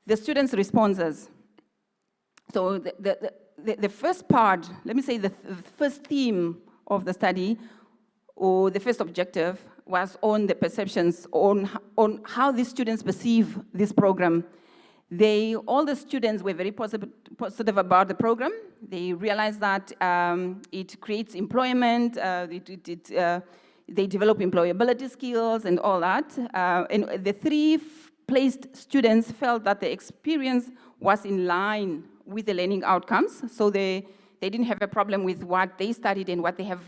the students' responses. So the first part, let me say the first theme of the study, or the first objective, was on the perceptions, on how the students perceive this program. All the students were very positive about the program. They realized that it creates employment, they develop employability skills and all that. And the three placed students felt that the experience was in line with the learning outcomes. So they didn't have a problem with what they studied and what they have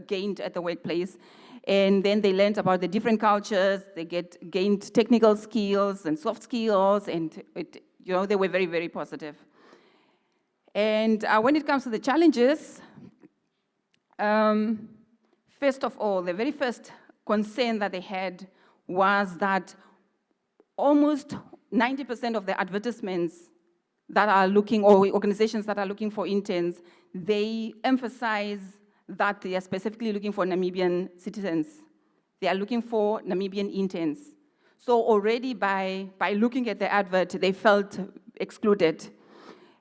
gained at the workplace. And then they learned about the different cultures, they gained technical skills and soft skills, and they were very, very positive. And when it comes to the challenges, first of all, the very first concern that they had was that almost 90% of the advertisements that are looking, or organizations that are looking for interns, they emphasize that they are specifically looking for Namibian citizens. They are looking for Namibian interns. So already by looking at the advert, they felt excluded.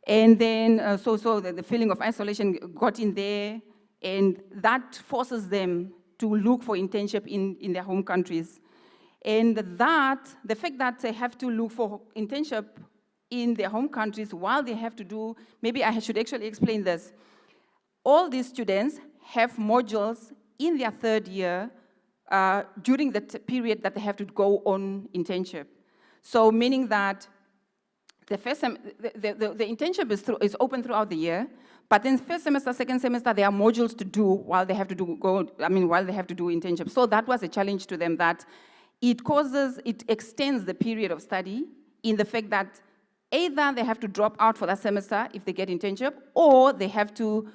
And then, so the feeling of isolation got in there, and that forces them to look for internship in their home countries. And the fact that they have to look for internship in their home countries while they have to do, maybe I should actually explain this. All these students have modules in their third year during the period that they have to go on internship. So meaning that the internship is open throughout the year, but then first semester, second semester, there are modules to do while they have to do internship. So that was a challenge to them, that it extends the period of study in the fact that either they have to drop out for that semester if they get internship, or they have to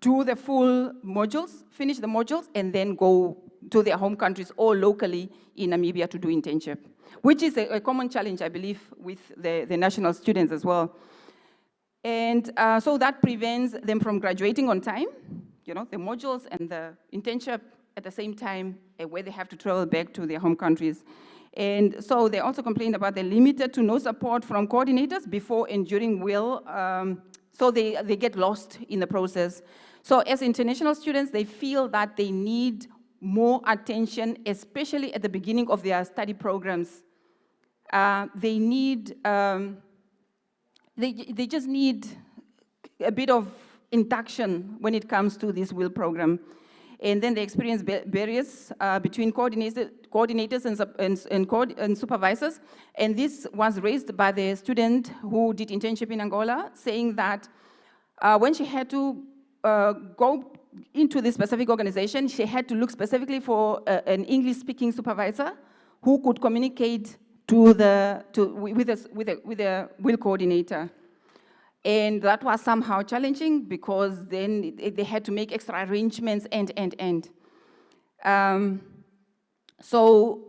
do the full modules, finish the modules, and then go to their home countries or locally in Namibia to do internship, which is a common challenge, I believe, with the national students as well. And so that prevents them from graduating on time, the modules and the internship at the same time, where they have to travel back to their home countries. And so they also complained about the limited to no support from coordinators before and during WIL, so they get lost in the process. So as international students, they feel that they need more attention, especially at the beginning of their study programs. They just need a bit of induction when it comes to this WIL program. And then they experience barriers between coordinators and supervisors. And this was raised by the student who did internship in Angola, saying that when she had to go into this specific organization, she had to look specifically for an English-speaking supervisor who could communicate with a WIL coordinator. And that was somehow challenging because then they had to make extra arrangements and. So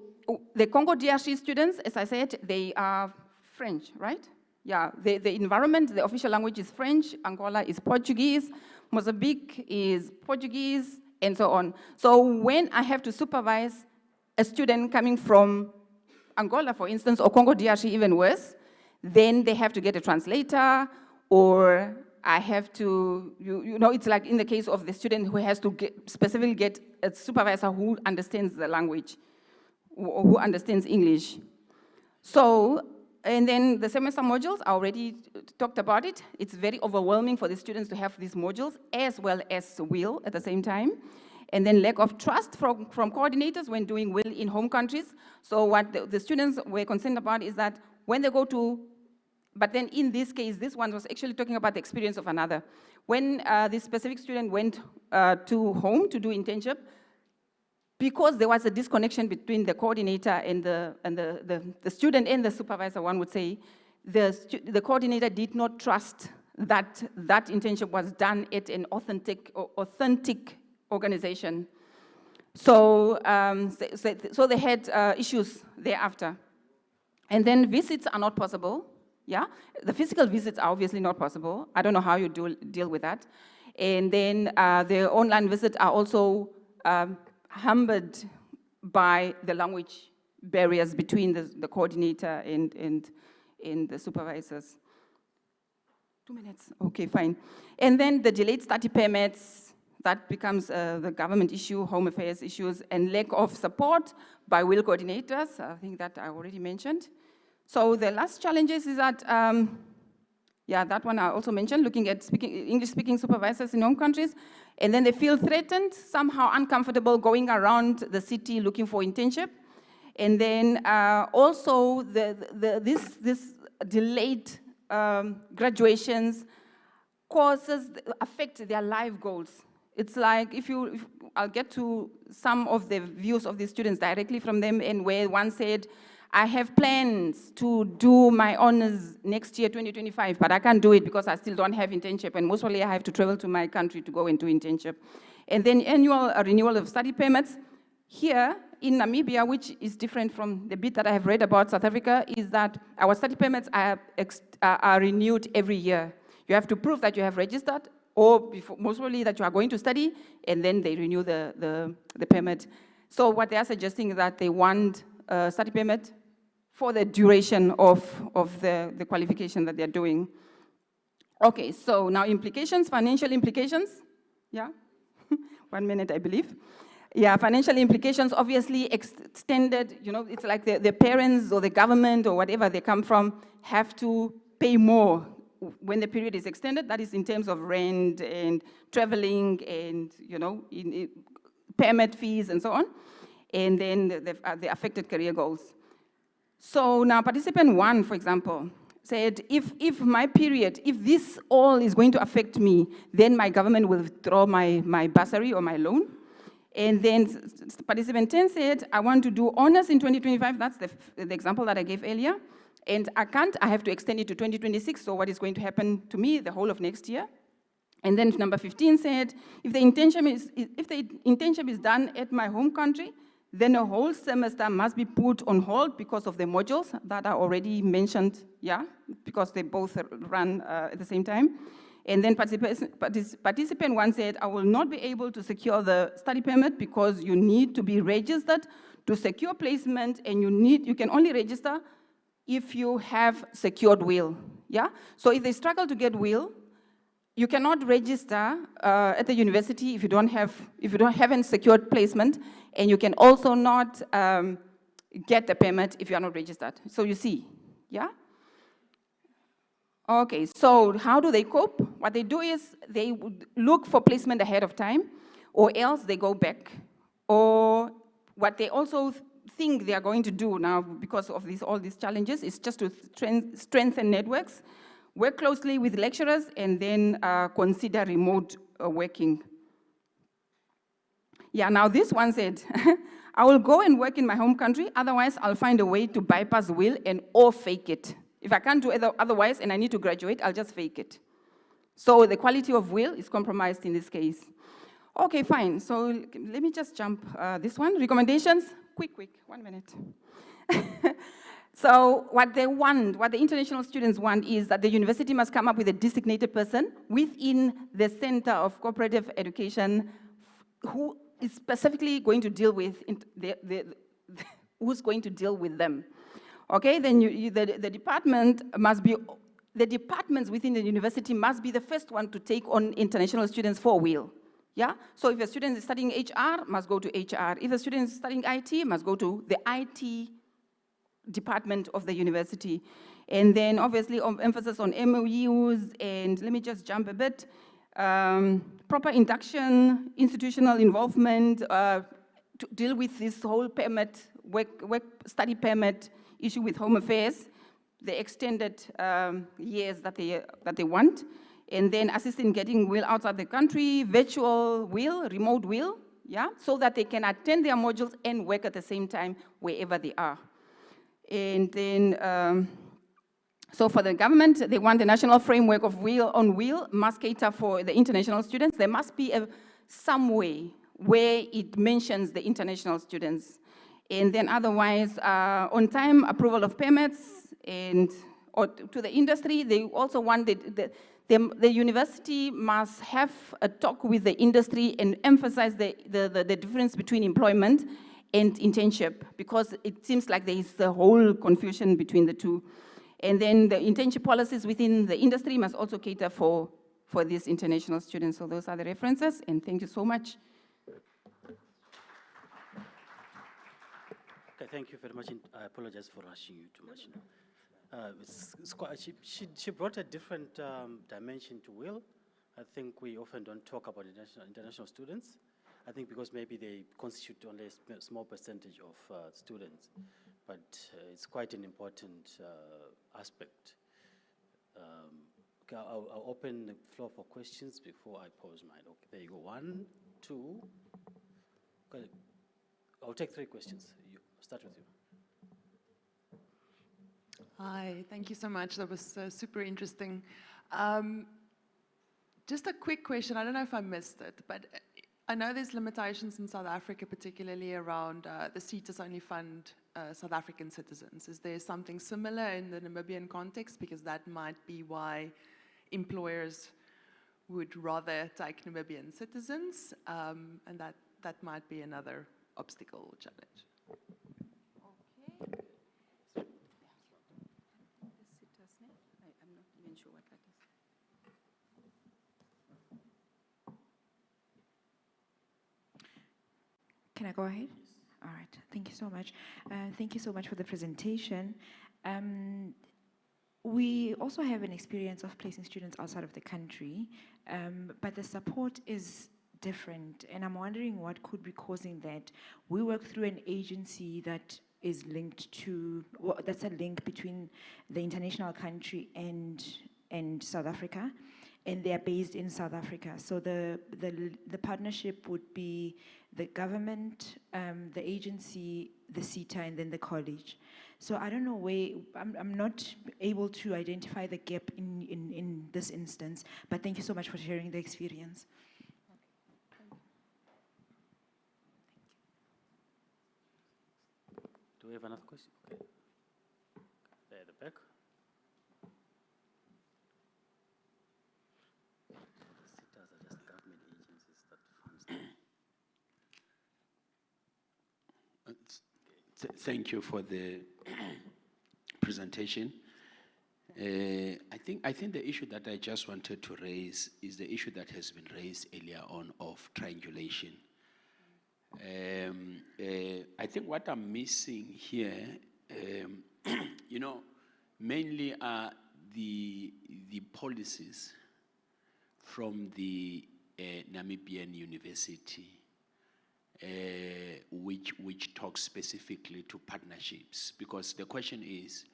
the Congo DRC students, as I said, they are French, right? Yeah, the environment, the official language is French, Angola is Portuguese, Mozambique is Portuguese, and so on. So when I have to supervise a student coming from Angola, for instance, or Congo DRC, even worse, then they have to get a translator, or I have to, it's like in the case of the student who has to specifically get a supervisor who understands the language, or who understands English. So, and then the semester modules, I already talked about it. It's very overwhelming for the students to have these modules as well as WIL at the same time. And then lack of trust from coordinators when doing WIL in home countries. So what the students were concerned about is that when they go to, but then in this case, this one was actually talking about the experience of another. When this specific student went to home to do internship, because there was a disconnection between the coordinator and the student and the supervisor, one would say, the coordinator did not trust that that internship was done at an authentic organization. So, so they had issues thereafter. And then visits are not possible. Yeah, the physical visits are obviously not possible. I don't know how you deal with that. And then the online visits are also hampered by the language barriers between the coordinator and the supervisors. 2 minutes, okay, fine. And then the delayed study permits, that becomes the government issue, home affairs issues, and lack of support by WIL coordinators. I think that I already mentioned. So the last challenges is that, yeah, that one I also mentioned, looking at English-speaking supervisors in home countries, and then they feel threatened, somehow uncomfortable going around the city looking for internship. And then also this delayed graduations affect their life goals. It's like, I'll get to some of the views of the students directly from them, and where one said, I have plans to do my honors next year, 2025, but I can't do it because I still don't have internship, and most probably I have to travel to my country to go and do internship. And then annual renewal of study permits. Here in Namibia, which is different from the bit that I have read about South Africa, is that our study permits are renewed every year. You have to prove that you have registered, or most probably that you are going to study, and then they renew the permit. So what they are suggesting is that they want a study permit for the duration of the qualification that they're doing. Okay, so now implications, financial implications. Yeah, 1 minute, I believe. Yeah, financial implications, obviously extended, it's like the parents or the government or whatever they come from have to pay more when the period is extended. That is in terms of rent and traveling and, permit fees and so on. And then the affected career goals. So now participant 1, for example, said, if my period, if this all is going to affect me, then my government will withdraw my bursary or my loan. And then participant 10 said, I want to do honors in 2025. That's the example that I gave earlier. And I can't, I have to extend it to 2026. So what is going to happen to me the whole of next year? And then number 15 said, if the internship is done at my home country, then a whole semester must be put on hold because of the modules that are already mentioned, yeah, because they both run at the same time. And then participant 1 said, I will not be able to secure the study permit because you need to be registered to secure placement, and you can only register if you have secured WIL, yeah? So if they struggle to get WIL, you cannot register at the university if you haven't secured placement, and you can also not get the permit if you are not registered. So you see, yeah? Okay, so how do they cope? What they do is they would look for placement ahead of time, or else they go back. Or what they also think they are going to do now, because of all these challenges, is just to strengthen networks, work closely with lecturers, and then consider remote working. Yeah, now this one said, I will go and work in my home country, otherwise I'll find a way to bypass WIL or fake it. If I can't do it otherwise and I need to graduate, I'll just fake it. So the quality of WIL is compromised in this case. Okay, fine. So let me just jump this one. Recommendations, quick, 1 minute. So what they want, what the international students want, is that the university must come up with a designated person within the Center of Cooperative Education who is specifically going to deal with who's going to deal with them. Okay, then the departments within the university must be the first one to take on international students for WIL. Yeah, so if a student is studying HR, must go to HR. If a student is studying IT, must go to the IT department of the university. And then obviously emphasis on MOUs, and let me just jump a bit. Proper induction, institutional involvement, to deal with this whole permit, work study permit issue with Home Affairs, the extended years that they want, and then assist in getting WIL outside the country, virtual WIL, remote WIL, yeah, so that they can attend their modules and work at the same time wherever they are. And then, so for the government, they want the national framework of WIL must cater for the international students. There must be some way where it mentions the international students. And then otherwise, on-time approval of permits or to the industry. They also want the university must have a talk with the industry and emphasize the difference between employment and internship, because it seems like there is a whole confusion between the two. And then the internship policies within the industry must also cater for these international students. So those are the references, and thank you so much. Okay, thank you very much. I apologize for rushing you too much. It's quite, she brought a different dimension to Will. I think we often don't talk about international students. I think because maybe they constitute only a small percentage of students, but it's quite an important aspect. Okay, I'll open the floor for questions before I pose mine. Okay, there you go. 1, 2. Okay. I'll take 3 questions. Start with you. Hi, thank you so much. That was super interesting. Just a quick question. I don't know if I missed it, but I know there's limitations in South Africa, particularly around the SETAs only fund South African citizens. Is there something similar in the Namibian context? Because that might be why employers would rather take Namibian citizens, and that might be another obstacle or challenge. I'm not even sure what that is. Can I go ahead? All right, thank you so much. Thank you so much for the presentation. We also have an experience of placing students outside of the country, but the support is different, and I'm wondering what could be causing that. We work through an agency that is linked to, well, that's a link between the international country and South Africa, and they are based in South Africa. So the partnership would be the government, the agency, the SETA, and then the college. So I don't know where, I'm not able to identify the gap in this instance, but thank you so much for sharing the experience. Do we have another question? Okay. There at the back. SETAs are just government agencies that funds them. Thank you for the presentation. I think the issue that I just wanted to raise is the issue that has been raised earlier on of triangulation. I think what I'm missing here, mainly are the policies from the Namibian University, which talks specifically to partnerships. Because the question is,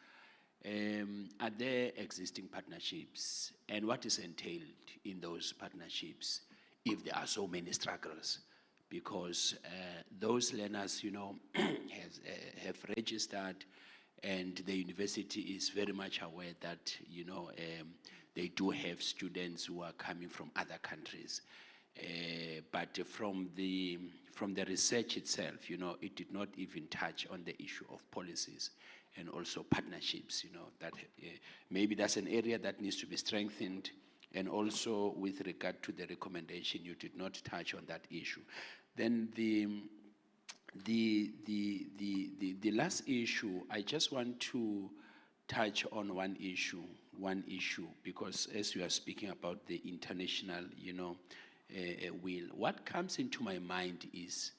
are there existing partnerships, and what is entailed in those partnerships if there are so many struggles? Because those learners, have registered, and the university is very much aware that, they do have students who are coming from other countries. But from the research itself, it did not even touch on the issue of policies and also partnerships, that maybe that's an area that needs to be strengthened. And also with regard to the recommendation, you did not touch on that issue. Then the last issue, I just want to touch on one issue, because as you are speaking about the international, will, what comes into my mind is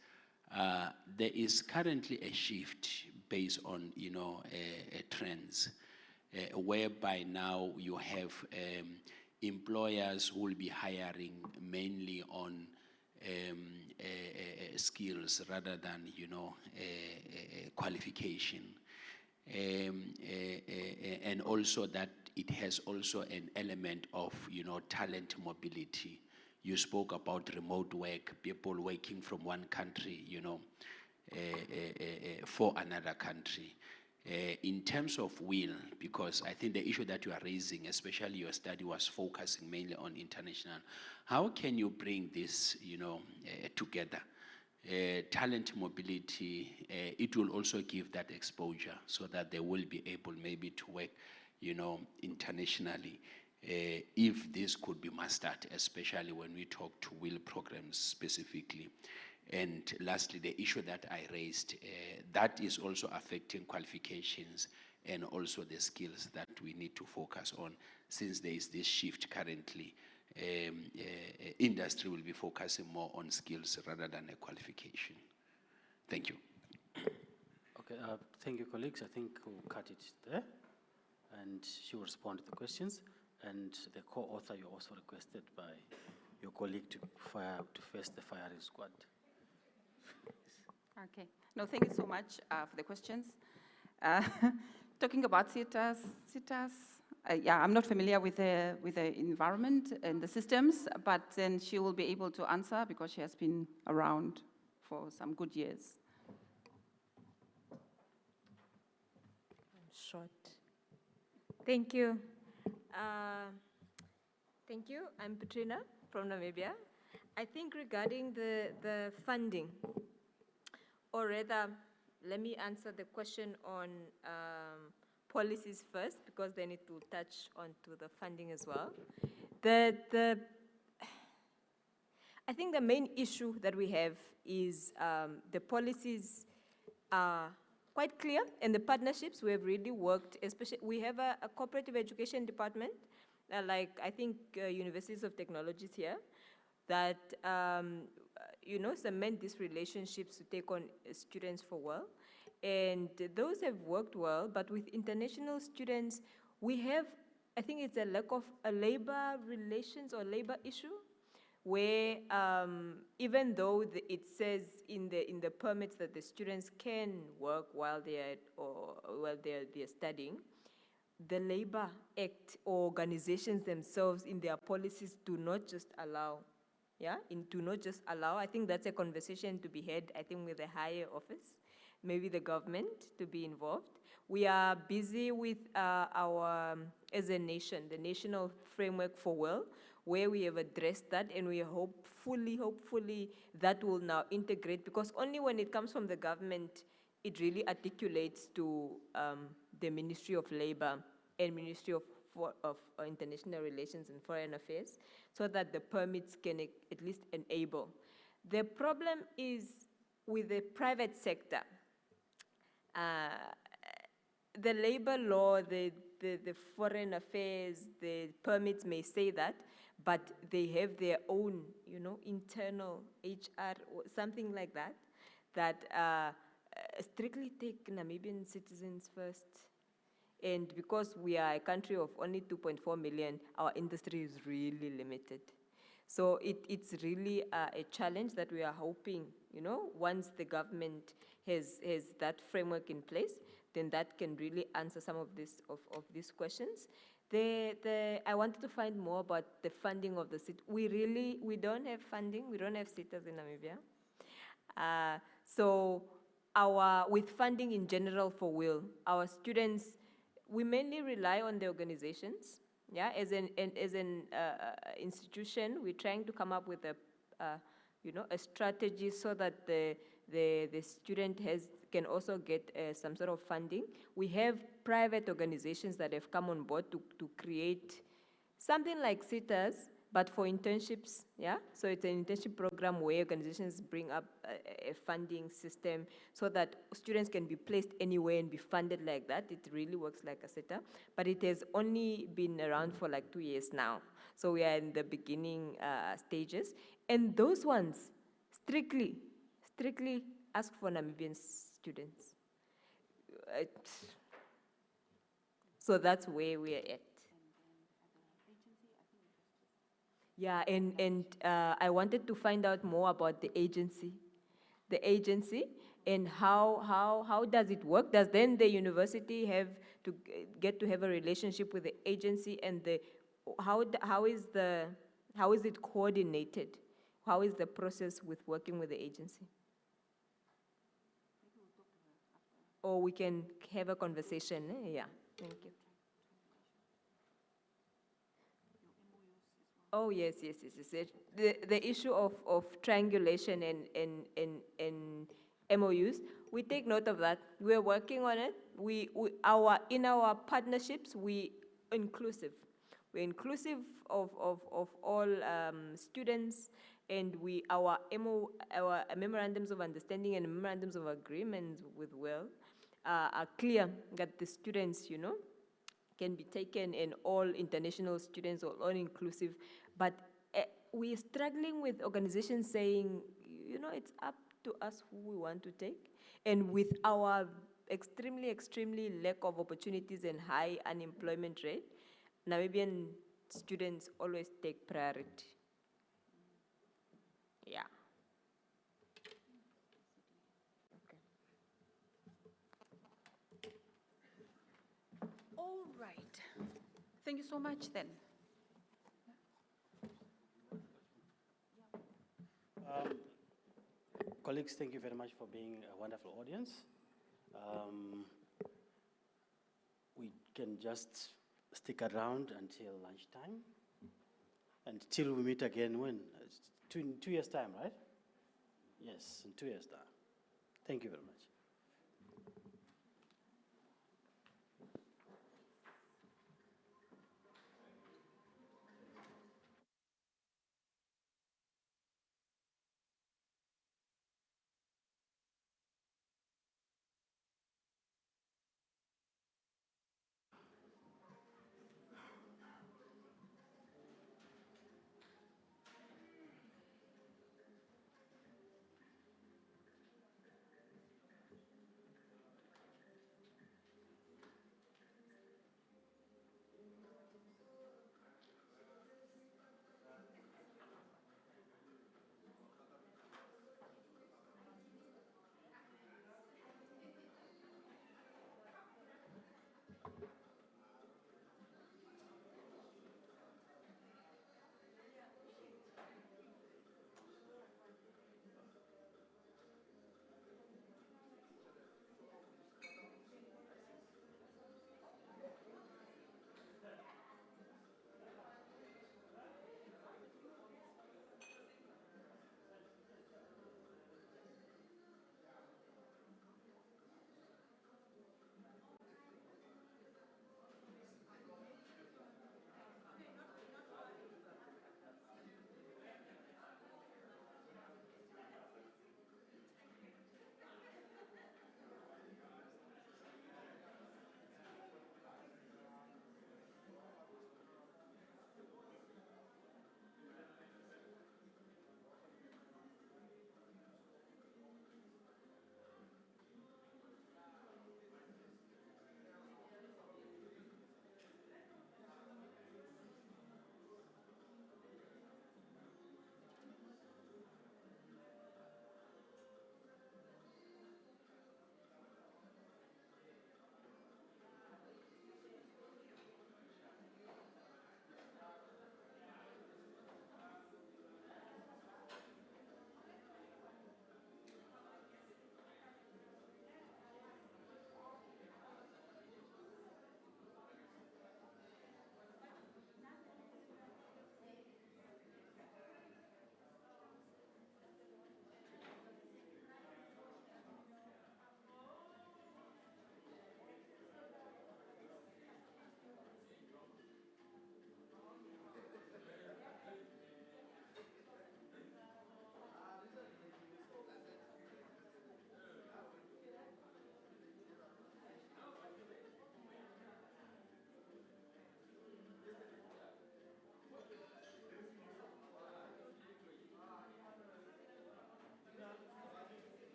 there is currently a shift based on, trends, whereby now you have employers who will be hiring mainly on skills rather than, qualification. And also that it has also an element of, talent mobility. You spoke about remote work, people working from one country, for another country. In terms of will, because I think the issue that you are raising, especially your study was focusing mainly on international, how can you bring this, together? Talent mobility, it will also give that exposure so that they will be able maybe to work, internationally. If this could be mastered, especially when we talk to will programs specifically. And lastly, the issue that I raised, that is also affecting qualifications and also the skills that we need to focus on, since there is this shift currently. Industry will be focusing more on skills rather than a qualification. Thank you. Okay, thank you, colleagues. I think we'll cut it there, and she will respond to the questions. And the co-author, you also requested by your colleague to face the firing squad. Okay. No, thank you so much for the questions. Talking about CETAs, yeah, I'm not familiar with the environment and the systems, but then she will be able to answer because she has been around for some good years. Short. Thank you. Thank you. I'm Petrina from Namibia. I think regarding the funding, or rather, let me answer the question on policies first, because then it will touch onto the funding as well. I think the main issue that we have is the policies are quite clear, and the partnerships we have really worked, especially, we have a cooperative education department, like I think universities of technologies here, that cement these relationships to take on students for well. And those have worked well, but with international students, we have, I think it's a lack of a labor relations or labor issue, where even though it says in the permits that the students can work while they're studying, the Labor Act or organizations themselves in their policies do not just allow. Do not just allow. I think that's a conversation to be had, I think, with the higher office, maybe the government to be involved. We are busy with as a nation, the National Framework for Well, where we have addressed that, and we hopefully that will now integrate, because only when it comes from the government, it really articulates to the Ministry of Labor and Ministry of International Relations and Foreign Affairs, so that the permits can at least enable. The problem is with the private sector. The labor law, the foreign affairs, the permits may say that, but they have their own, internal HR or something like that, that strictly take Namibian citizens first. And because we are a country of only 2.4 million, our industry is really limited. So it's really a challenge that we are hoping, once the government has that framework in place, then that can really answer some of these questions. I wanted to find more about the funding of the city. We don't have funding. We don't have CETAs in Namibia. So with funding in general for WIL, our students, we mainly rely on the organizations. Yeah, as an institution, we're trying to come up with a strategy so that the student can also get some sort of funding. We have private organizations that have come on board to create something like CETAs, but for internships, yeah? So it's an internship program where organizations bring up a funding system so that students can be placed anywhere and be funded like that. It really works like a CETA, but it has only been around for like 2 years now. So we are in the beginning stages. And those ones strictly ask for Namibian students. So that's where we are at. Yeah, and I wanted to find out more about the agency, and how does it work? Does then the university have to get to have a relationship with the agency, and how is it coordinated? How is the process with working with the agency? Or we can have a conversation. Yeah, thank you. Oh, yes. The issue of triangulation and MOUs, we take note of that. We're working on it. In our partnerships, we inclusive. we're inclusive of all students, and our memorandums of understanding and memorandums of agreements with WELL are clear that the students, can be taken, and all international students or all inclusive. But we're struggling with organizations saying, it's up to us who we want to take. And with our extremely lack of opportunities and high unemployment rate, Namibian students always take priority. Yeah. All right. Thank you so much then. Colleagues, thank you very much for being a wonderful audience. We can just stick around until lunchtime, until we meet again when? It's 2 years' time, right? Yes, in 2 years' time. Thank you very much.